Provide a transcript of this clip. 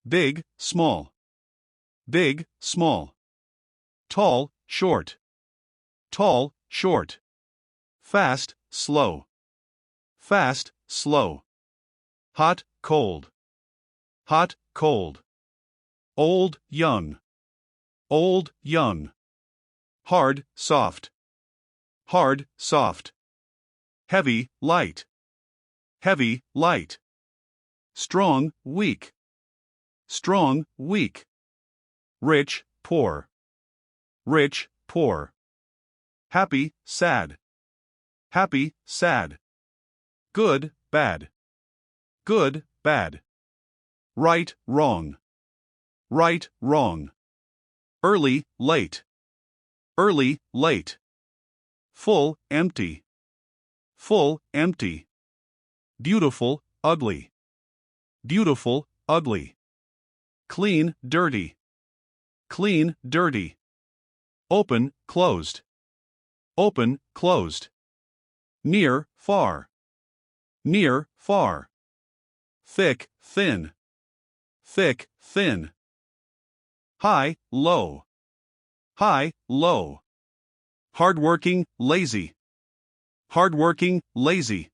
big, small, big, small. Tall, short, tall, short. Fast, slow, fast, slow. Hot, cold, hot, cold. Old, young, old, young. Hard, soft, hard, soft. Heavy, light, heavy, light. Strong, weak, strong, weak. Rich, poor, rich, poor. Happy, sad, happy, sad. Good, bad, good, bad. Right, wrong, right, wrong. Early, late, early, late. Full, empty, full, empty. Beautiful, ugly, beautiful, ugly. Clean, dirty, clean, dirty. Open, closed, open, closed. Near, far, near, far. Thick, thin, thick, thin. High, low, high, low. Hardworking, lazy, hardworking, lazy.